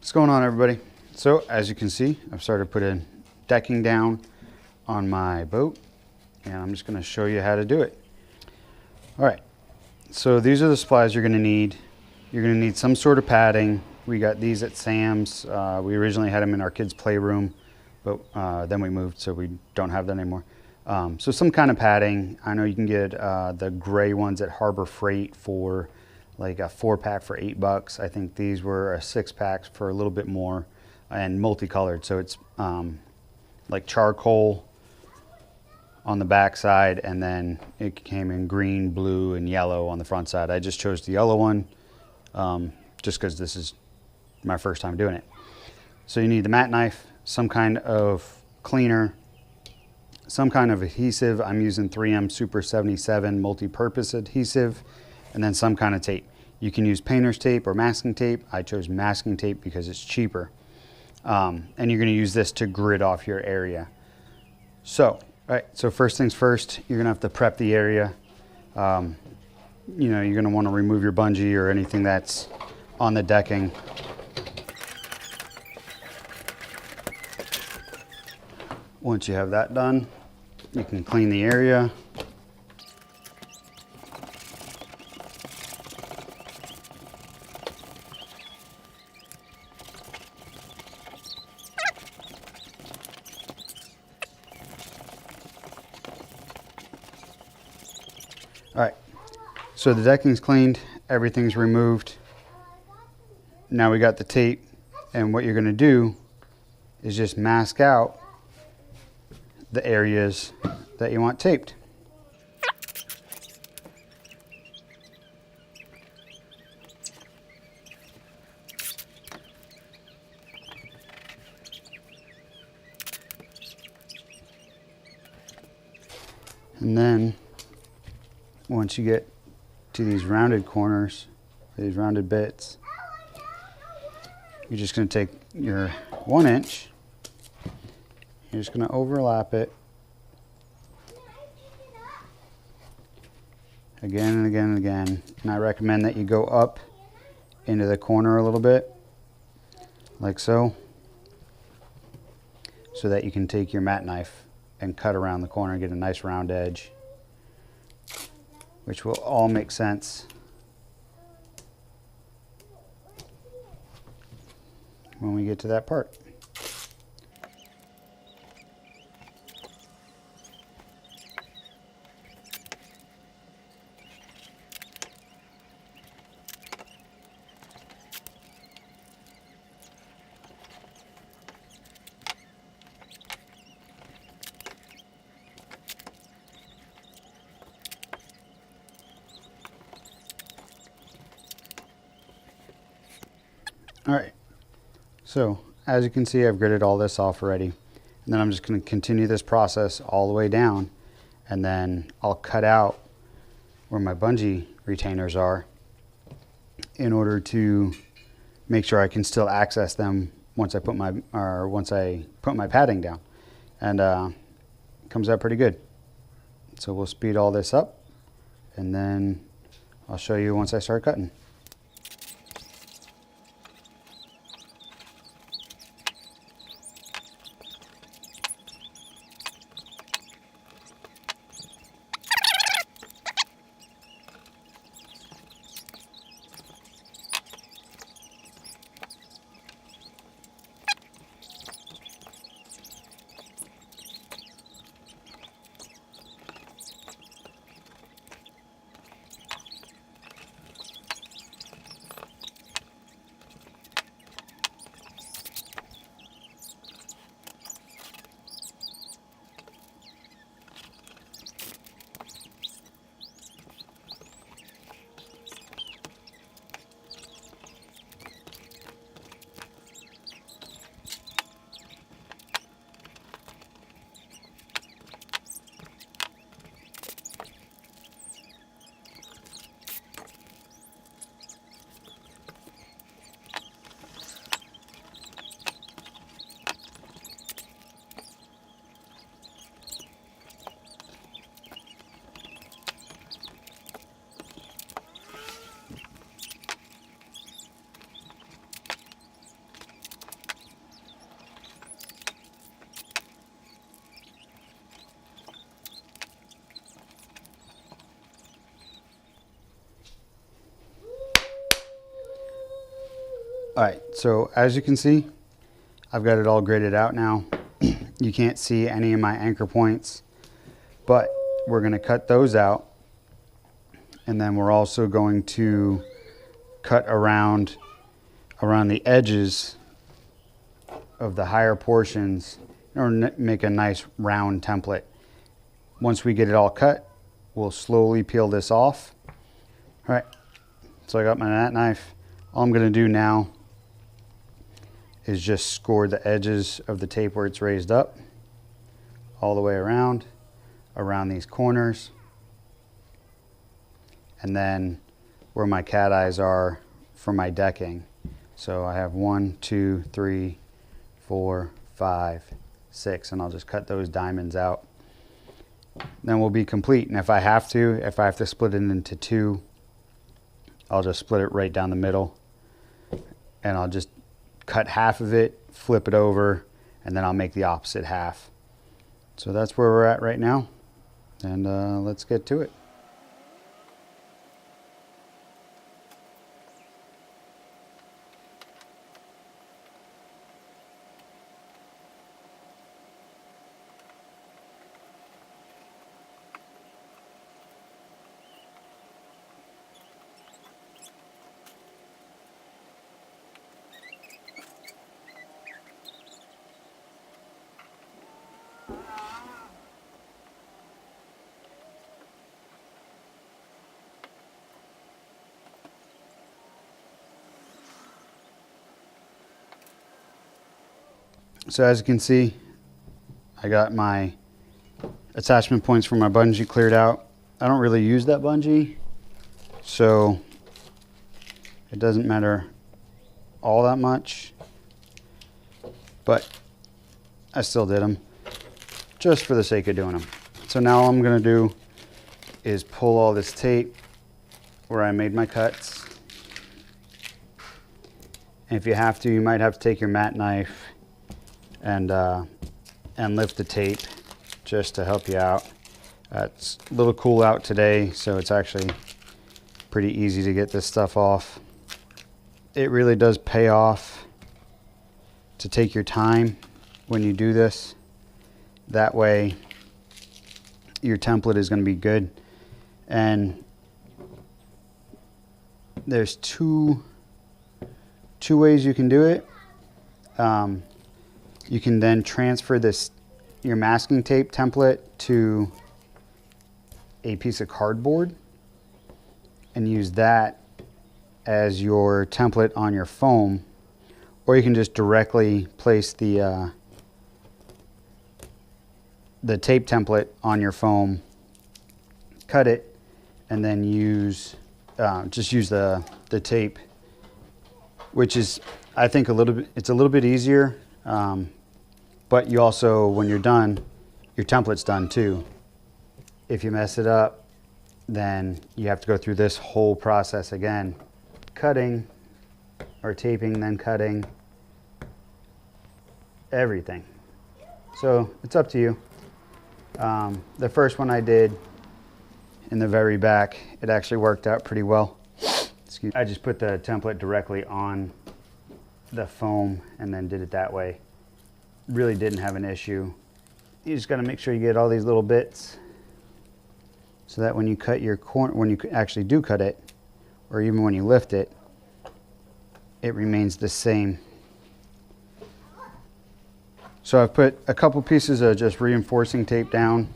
What's going on, everybody? So as you can see, I've started putting decking down on my boat, and I'm just going to show you how to do it. All right, so these are the supplies you're going to need. You're going to need some sort of padding. We got these at Sam's. We originally had them in our kids' playroom, but then we moved, so we don't have that anymore. So some kind of padding. I know you can get the gray ones at Harbor Freight for like a 4-pack for $8. I think these were a 6-pack for a little bit more, and multicolored. So it's like charcoal on the back side, and then it came in green, blue, and yellow on the front side. I just chose the yellow one just because this is my first time doing it. So you need the mat knife, some kind of cleaner, some kind of adhesive. I'm using 3M Super 77 multi-purpose adhesive, and then some kind of tape. You can use painter's tape or masking tape. I chose masking tape because it's cheaper. And you're going to use this to grid off your area. So, all right, so first things first, you're going to have to prep the area. You know, you're going to want to remove your bungee or anything that's on the decking. Once you have that done, you can clean the area. All right, so the decking's cleaned, everything's removed. Now we got the tape, and what you're gonna do is just mask out the areas that you want taped. And then once you get to these rounded corners, these rounded bits, you're just going to take your 1 inch, you're just going to overlap it again and again and again. And I recommend that you go up into the corner a little bit, like so that you can take your mat knife and cut around the corner and get a nice round edge, which will all make sense when we get to that part. All right, so as you can see, I've gridded all this off already, and then I'm just going to continue this process all the way down, and then I'll cut out where my bungee retainers are in order to make sure I can still access them once I put my padding down, and it comes out pretty good. So we'll speed all this up, and then I'll show you once I start cutting. All right, so as you can see, I've got it all gridded out now. You can't see any of my anchor points, but we're going to cut those out. And then we're also going to cut around the edges of the higher portions in order to make a nice round template. Once we get it all cut, we'll slowly peel this off. All right, so I got my mat knife. All I'm going to do now is just score the edges of the tape where it's raised up all the way around these corners, and then where my cat eyes are for my decking. So I have 1, 2, 3, 4, 5, 6, and I'll just cut those diamonds out. Then we'll be complete. And if I have to split it into two, I'll just split it right down the middle, and I'll just cut half of it, flip it over, and then I'll make the opposite half. So that's where we're at right now, and let's get to it. So as you can see, I got my attachment points for my bungee cleared out. I don't really use that bungee, so it doesn't matter all that much, but I still did them just for the sake of doing them. So now all I'm going to do is pull all this tape where I made my cuts. And if you have to, you might have to take your mat knife and lift the tape just to help you out. It's a little cool out today, so it's actually pretty easy to get this stuff off. It really does pay off to take your time when you do this. That way your template is going to be good. And there's two ways you can do it. You can then transfer your masking tape template to a piece of cardboard and use that as your template on your foam, or you can just directly place the tape template on your foam, cut it, and then just use the tape, which is, I think, it's a little bit easier. But you also, when you're done, your template's done too. If you mess it up, then you have to go through this whole process again. Cutting or taping, then cutting, everything. So it's up to you. The first one I did in the very back, it actually worked out pretty well. Excuse me. I just put the template directly on the foam and then did it that way. Really didn't have an issue. You just got to make sure you get all these little bits so that when you cut your corner, when you actually do cut it, or even when you lift it, it remains the same. So I've put a couple pieces of just reinforcing tape down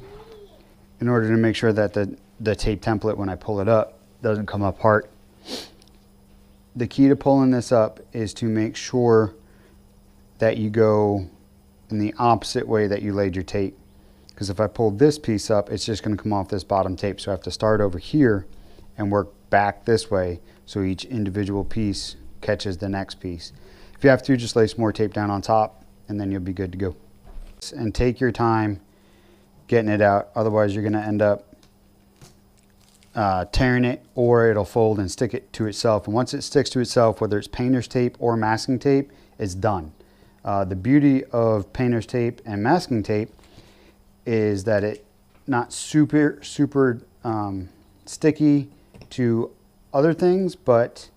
in order to make sure that the tape template, when I pull it up, doesn't come apart. The key to pulling this up is to make sure that you go in the opposite way that you laid your tape. Because if I pull this piece up, it's just going to come off this bottom tape. So I have to start over here and work back this way so each individual piece catches the next piece. If you have to, just lay some more tape down on top and then you'll be good to go. And take your time getting it out. Otherwise you're going to end up tearing it, or it'll fold and stick it to itself. And once it sticks to itself, whether it's painter's tape or masking tape, it's done. The beauty of painter's tape and masking tape is that it's not super sticky to other things, but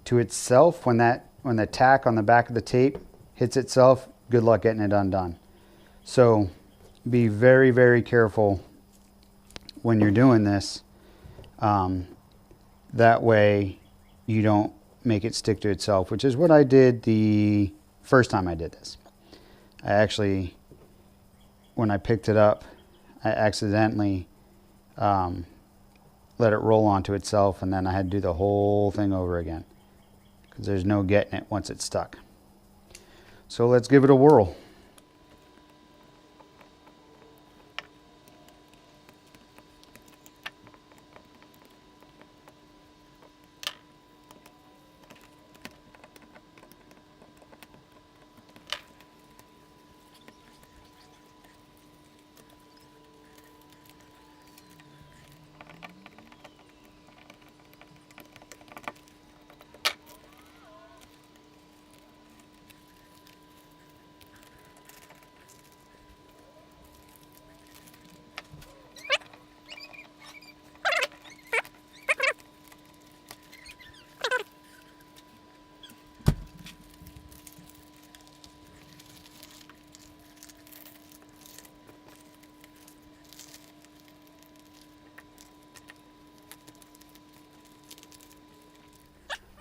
to itself, when that when the tack on the back of the tape hits itself, good luck getting it undone. So be very, very careful when you're doing this. That way you don't make it stick to itself, which is what I did the first time I did this. I actually, when I picked it up, I accidentally let it roll onto itself, and then I had to do the whole thing over again because there's no getting it once it's stuck. So let's give it a whirl.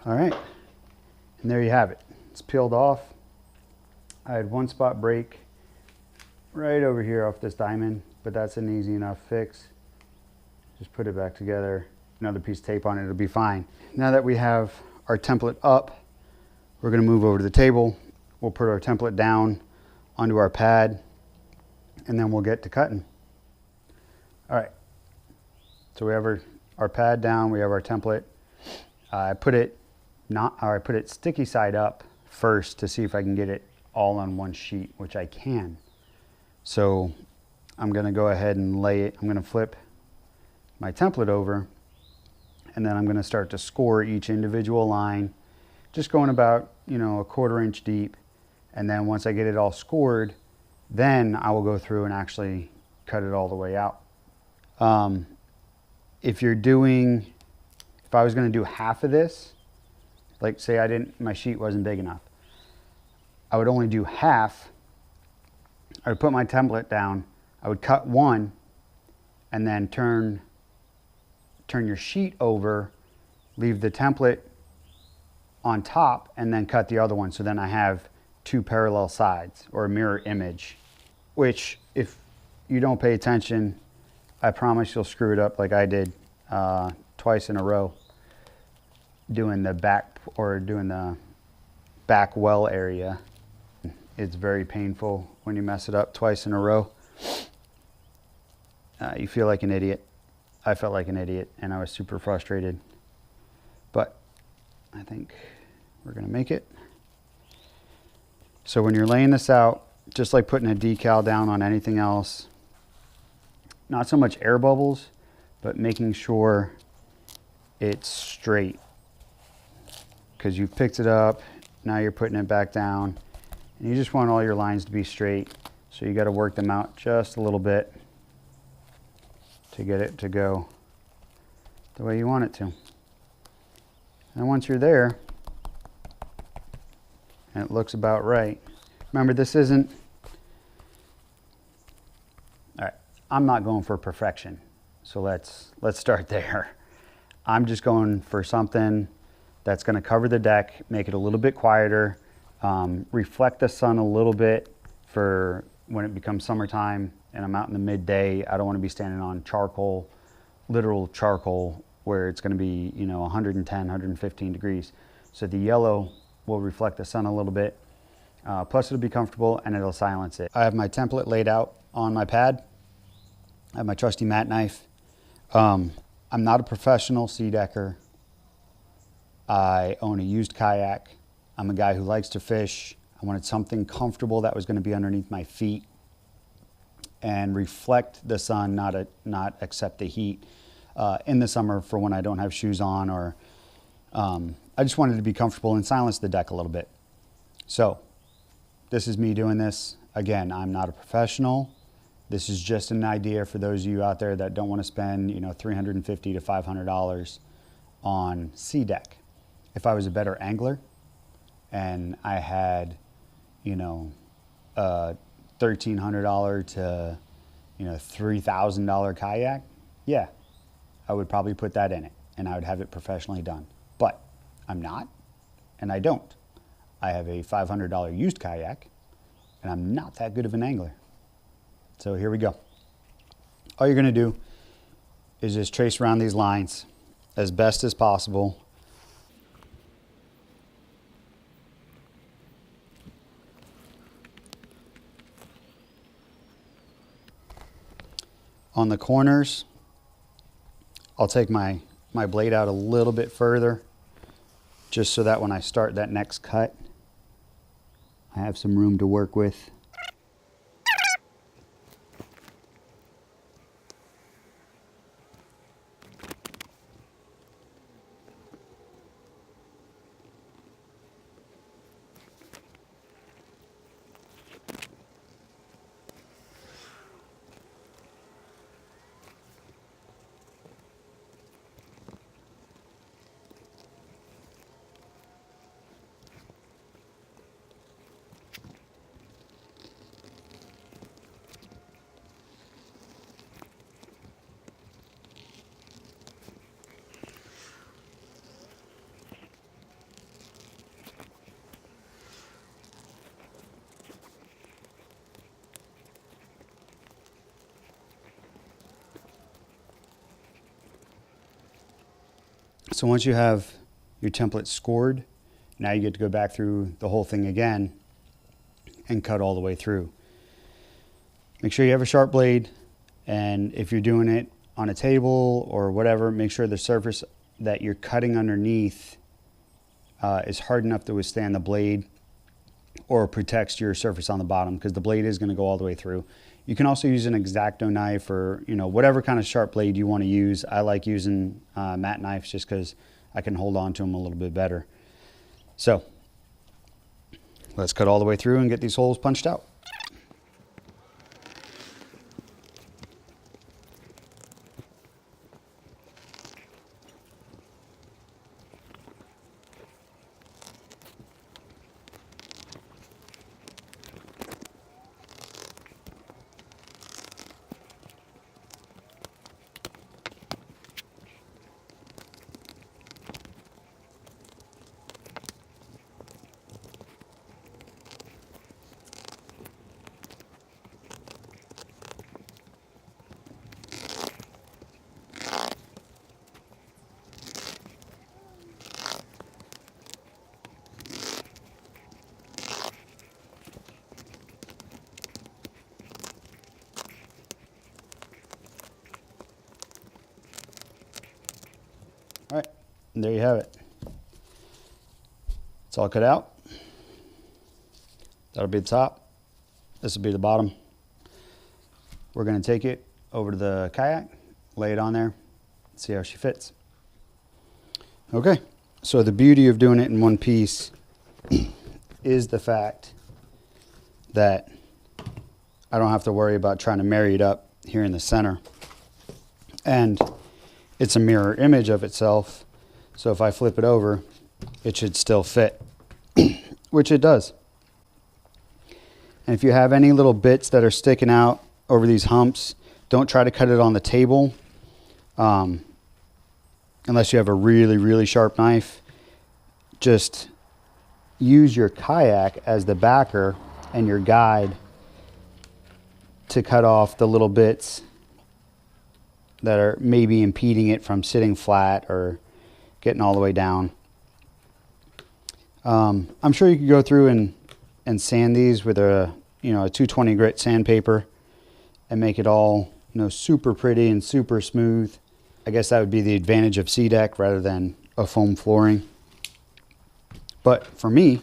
All right, and there you have it. It's peeled off. I had one spot break right over here off this diamond, but that's an easy enough fix. Just put it back together, another piece of tape on it, it'll be fine. Now that we have our template up, we're gonna move over to the table. We'll put our template down onto our pad, and then we'll get to cutting. All right, so we have our pad down, we have our template. I put it sticky side up first to see if I can get it all on one sheet, which I can. So I'm gonna go ahead and lay it, I'm gonna flip my template over, and then I'm gonna start to score each individual line, just going about, you know, a 1/4 inch deep. And then once I get it all scored, then I will go through and actually cut it all the way out. If I was gonna do half of this, like say my sheet wasn't big enough, I would only do half. I would put my template down, I would cut one, and then turn your sheet over, leave the template on top, and then cut the other one. So then I have two parallel sides, or a mirror image, which if you don't pay attention, I promise you'll screw it up like I did twice in a row doing the back well area. It's very painful when you mess it up twice in a row. You feel like an idiot. I felt like an idiot, and I was super frustrated. But I think we're gonna make it. So when you're laying this out, just like putting a decal down on anything else, not so much air bubbles, but making sure it's straight. Because you've picked it up, now you're putting it back down, and you just want all your lines to be straight. So you got to work them out just a little bit to get it to go the way you want it to. And once you're there, and it looks about right, remember this isn't, all right, I'm not going for perfection. So let's start there. I'm just going for something that's going to cover the deck, make it a little bit quieter, reflect the sun a little bit for when it becomes summertime and I'm out in the midday. I don't want to be standing on charcoal, literal charcoal, where it's going to be, you know, 110, 115 degrees. So the yellow will reflect the sun a little bit. Plus it'll be comfortable and it'll silence it. I have my template laid out on my pad. I have my trusty mat knife. I'm not a professional sea decker. I own a used kayak. I'm a guy who likes to fish. I wanted something comfortable that was going to be underneath my feet and reflect the sun, not accept the heat in the summer for when I don't have shoes on, or I just wanted to be comfortable and silence the deck a little bit. So this is me doing this. Again, I'm not a professional. This is just an idea for those of you out there that don't want to spend, you know, $350 to $500 on sea deck. If I was a better angler, and I had, you know, a $1,300 to, you know, $3,000 kayak, yeah, I would probably put that in it and I would have it professionally done. But I'm not, and I don't. I have a $500 used kayak, and I'm not that good of an angler. So here we go. All you're gonna do is just trace around these lines as best as possible. On the corners, I'll take my blade out a little bit further, just so that when I start that next cut, I have some room to work with. So once you have your template scored, now you get to go back through the whole thing again and cut all the way through. Make sure you have a sharp blade, and if you're doing it on a table or whatever, make sure the surface that you're cutting underneath is hard enough to withstand the blade or protects your surface on the bottom, because the blade is going to go all the way through. You can also use an X-Acto knife, or whatever kind of sharp blade you want to use. I like using matte knives just because I can hold on to them a little bit better. So let's cut all the way through and get these holes punched out. All right, and there you have it. It's all cut out. That'll be the top. This will be the bottom. We're going to take it over to the kayak, lay it on there, see how she fits. Okay, so the beauty of doing it in one piece is the fact that I don't have to worry about trying to marry it up here in the center. And it's a mirror image of itself, so if I flip it over, it should still fit, which it does. And if you have any little bits that are sticking out over these humps, don't try to cut it on the table, unless you have a really, really sharp knife. Just use your kayak as the backer and your guide to cut off the little bits that are maybe impeding it from sitting flat or getting all the way down. I'm sure you could go through and sand these with a 220 grit sandpaper and make it all super pretty and super smooth. I guess that would be the advantage of SeaDek rather than a foam flooring. But for me,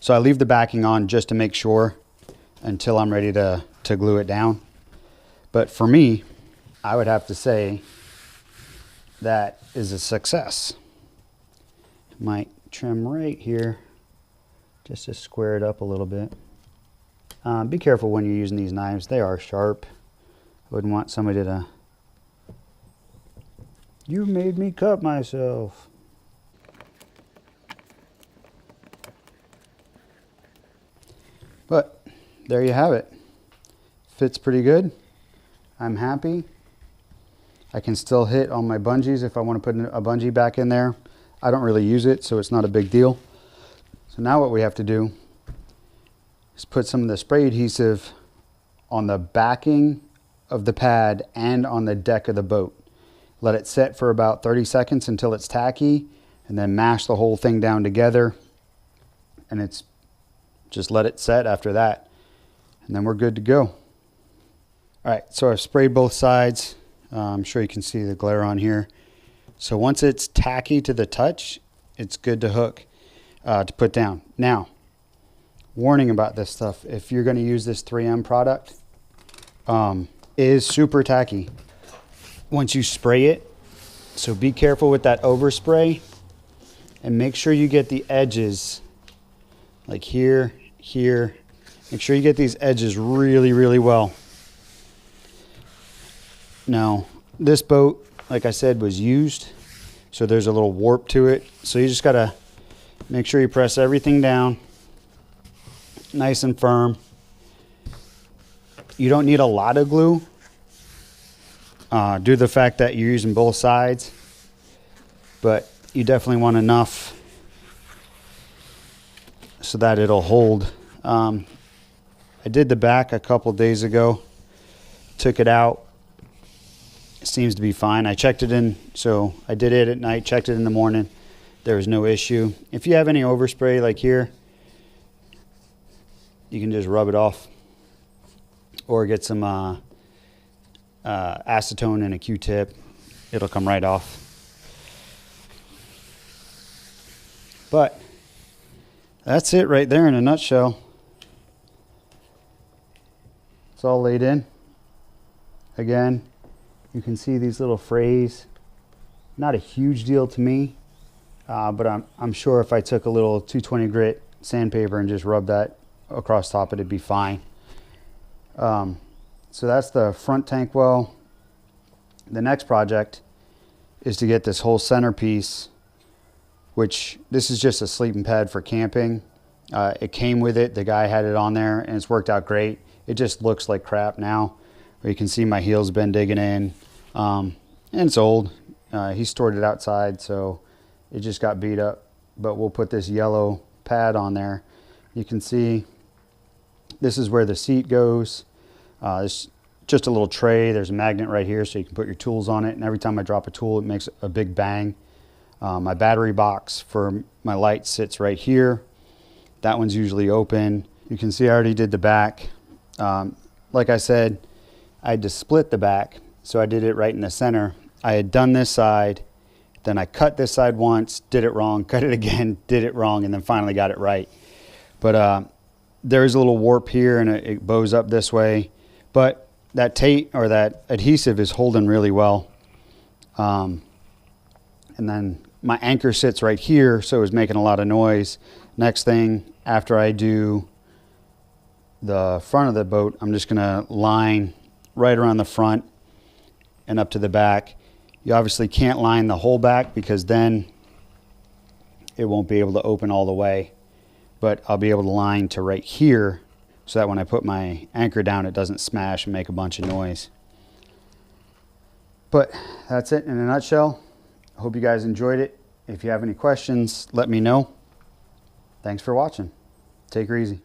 so I leave the backing on just to make sure until I'm ready to glue it down. But for me, I would have to say that is a success. Might trim right here just to square it up a little bit. Be careful when you're using these knives. They are sharp. I wouldn't want somebody to... You made me cut myself. But there you have it. Fits pretty good. I'm happy. I can still hit on my bungees if I want to put a bungee back in there. I don't really use it, so it's not a big deal. So now what we have to do is put some of the spray adhesive on the backing of the pad and on the deck of the boat. Let it set for about 30 seconds until it's tacky, and then mash the whole thing down together. And it's just let it set after that, and then we're good to go. All right, so I've sprayed both sides. I'm sure you can see the glare on here. So once it's tacky to the touch, it's good to hook, to put down. Now, warning about this stuff. If you're going to use this 3M product, it is super tacky once you spray it. So be careful with that overspray, and make sure you get the edges like here, here. Make sure you get these edges really, really well. Now, this boat, like I said, was used, so there's a little warp to it. So you just gotta make sure you press everything down nice and firm. You don't need a lot of glue due to the fact that you're using both sides, but you definitely want enough so that it'll hold. I did the back a couple days ago, took it out. It seems to be fine. I checked it in, so I did it at night, checked it in the morning. There was no issue. If you have any overspray like here, you can just rub it off, or get some acetone and a Q-tip. It'll come right off. But that's it right there in a nutshell. It's all laid in. Again, you can see these little frays. Not a huge deal to me, but I'm sure if I took a little 220 grit sandpaper and just rubbed that across top, it'd be fine. So that's the front tank well. The next project is to get this whole centerpiece, which this is just a sleeping pad for camping. It came with it. The guy had it on there, and it's worked out great. It just looks like crap now. You can see my heel's been digging in, and it's old. He stored it outside, so it just got beat up. But we'll put this yellow pad on there. You can see this is where the seat goes. It's just a little tray. There's a magnet right here, so you can put your tools on it. And every time I drop a tool, it makes a big bang. My battery box for my light sits right here. That one's usually open. You can see I already did the back. Like I said, I had to split the back, so I did it right in the center. I had done this side, then I cut this side once, did it wrong, cut it again, did it wrong, and then finally got it right. But there's a little warp here, and it bows up this way. But that tape or that adhesive is holding really well. And then my anchor sits right here, so it was making a lot of noise. Next thing, after I do the front of the boat, I'm just gonna line right around the front and up to the back. You obviously can't line the whole back because then it won't be able to open all the way, but I'll be able to line to right here so that when I put my anchor down, it doesn't smash and make a bunch of noise. But that's it in a nutshell. I hope you guys enjoyed it. If you have any questions, let me know. Thanks for watching. Take her easy.